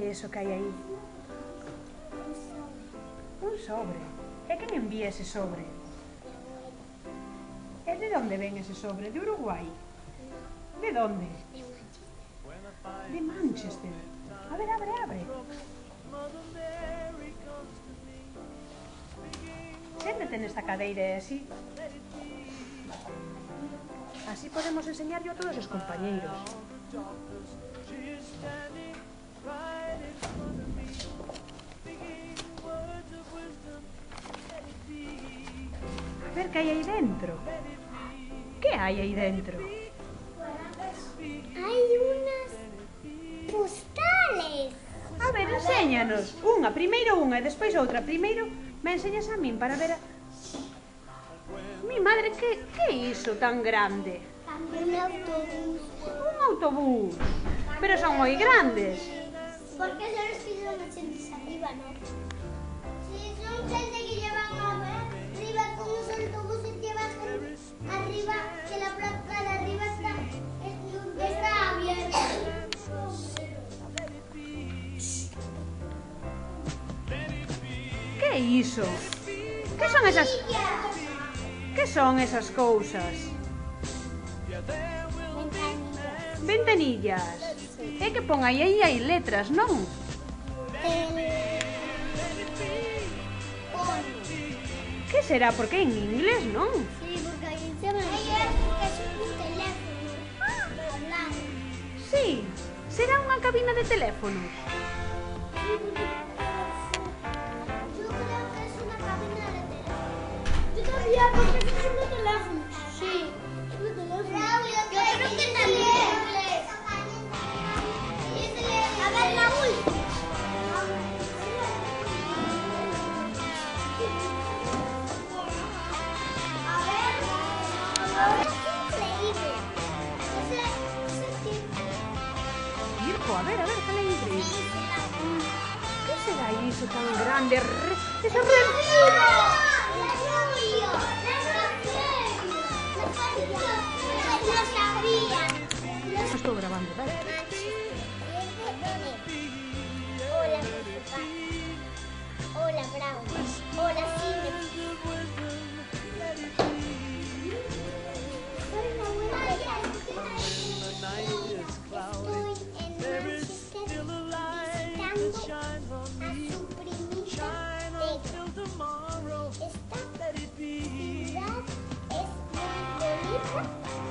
é iso que hai aí? Un sobre. E quen envía ese sobre? E de onde ven ese sobre? De Uruguai? De onde? De Manchester. A ver, abre, abre. Séntate nesta cadeira e así. Así podemos enseñarlo a todos os compañeiros. A ver que hai aí dentro. Que hai aí dentro? Hai unas postales. A ver, enséñanos. Primeiro unha e despois outra. Primeiro me enseñas a min para ver a... Mi madre, que é iso tan grande? Un autobús. Un autobús. Pero son moi grandes. Porque son los que llevan los chentes arriba, ¿no? Sí, son gente que llevan arriba con los autobuses que bajan arriba, que la plaza de arriba está abierta. Que é iso? Que son esas cousas? Ventanillas. É que pon aí hai letras, non? Que será? Porque é en inglés, non? Sí, porque ahí se llama. Es un teléfono. Hablando. Sí. Será unha cabina de teléfonos? Yo creo que es una cabina de teléfono. Yo también, porque es un teléfono. Sí, es un teléfono. Yo creo que también. A ver, Raúl. A ver, es increíble. Virgo, a ver, que le increíble. Que será iso tan grande? Esa Estou grabando, vale? Hola, papá. Hola, Bravo. Hola, Cine. Soy la abuela de Estoy en Manchester visitando a su primita Teca. Esta ciudad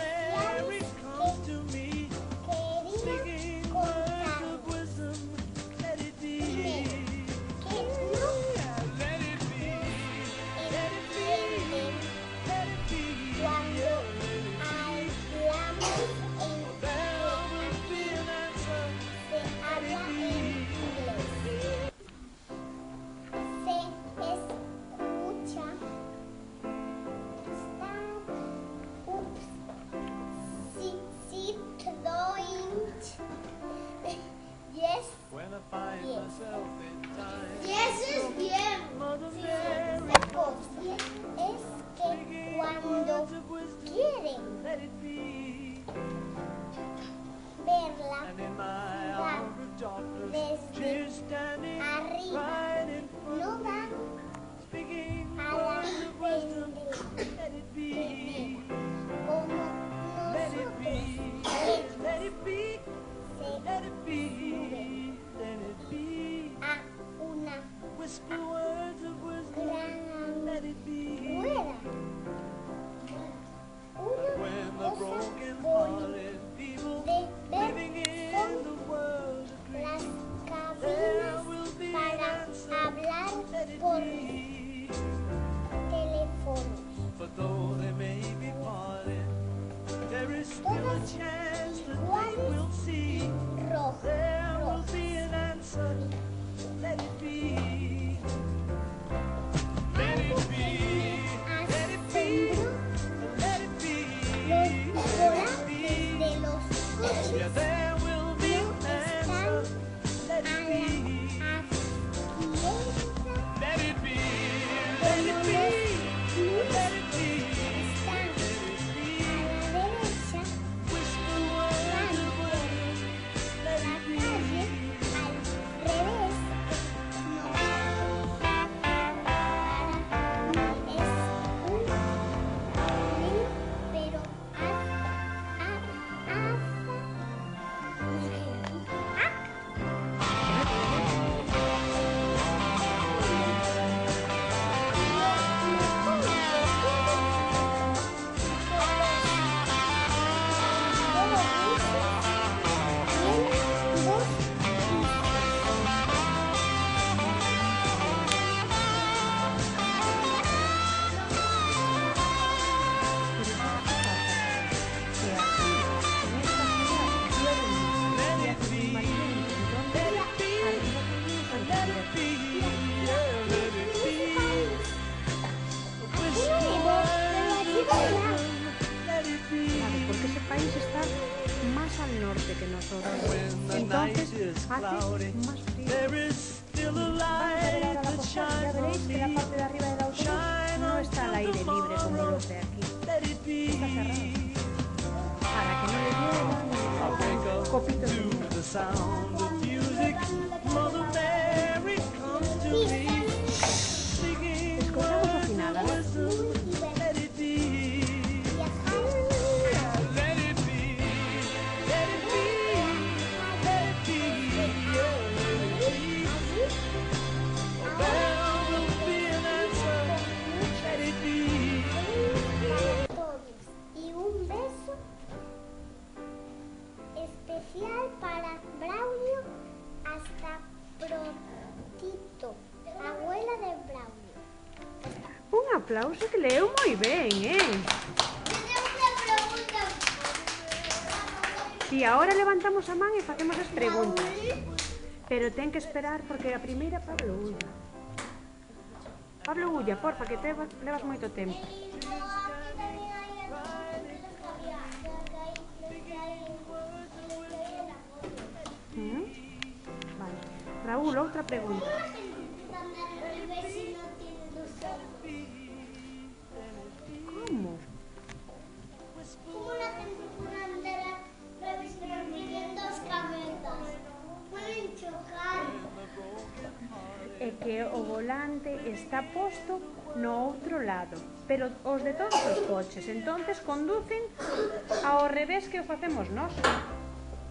es muy bonita, pero tiene cosas especiales que quería contar. Primero, que no entienden cuando hablamos en se habla en inglés. Se escucha. Yes. Yes es bien. Es que cuando quieren ver la ciudad desde arriba, no van a la frente como por teléfonos. Todas iguales, rojo. Los volantes de los coches no están a la izquierda como los luces están a la derecha. país está más al norte que nosotros. Entonces hace más frío. Vamos a ver ahora la postal, ya veréis que la parte de arriba del autobús no está al aire libre como los de aquí. Está cerrado. Para que no le llueva ni le caigan copitos de nieve. Escoitamos o final, a ver. Y un beso especial para Braulio. Hasta prontito. Abuela de Braulio. Un aplauso que leu moi ben, Si agora levantamos a man e facemos as preguntas. Pero ten que esperar porque a primeira Pablo Ulla. Pablo Ulla, porfa, que te levas moito tempo. Vale. Raúl, outra pregunta. Como? ¿Cómo la gente puede andar al revés si no tienen dos cabezas? Pueden chocar. É que o volante está posto no outro lado, pero os de todos os coches, entonces conducen ao revés que o facemos nós.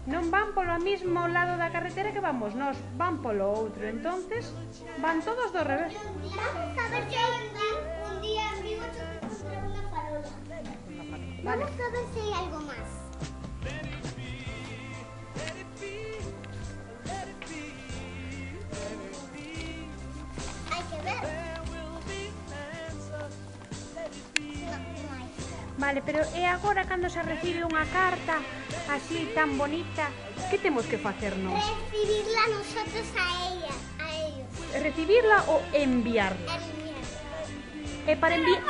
Non van polo mismo lado da carretera que vamos nós, van polo outro, entonces van todos do revés. Vamos a ver si un día en vivo te encontrar una farola. Vale. Vamos a ver si hay algo más. Hay que ver. Vale, pero é agora cando se recibe unha carta así tan bonita, que temos que facer nós? Recibirla nosotros a ella, a ellos. Recibirla ou enviarla? E para enviar...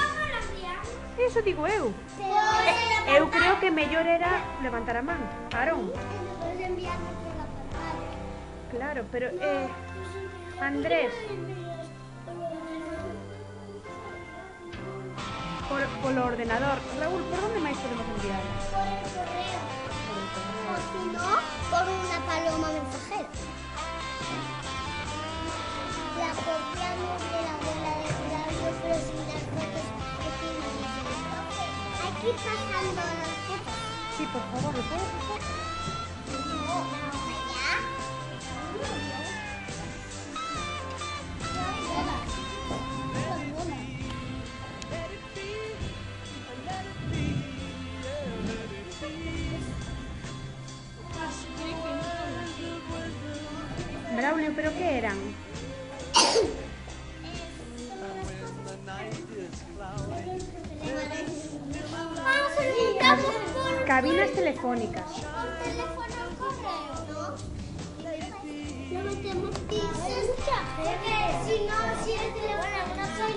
Eso digo eu. Eu creo que mellor era levantar a man, Aarón. Claro, pero Andrés, polo ordenador. Raúl, por onde máis podemos enviar? Por el correo. O si no, por una paloma mensajera. La copiamos de la abuela de Claudio, pero sin las fotos que tiene. Hay que ir pasando las fotos. Sí, por favor, ¿lo puedes hacer? No, allá. Braulio, ¿pero qué eran? Cabinas telefónicas. Teléfono correo, ¿no? No metemos pizzas. Si no, si el teléfono no soy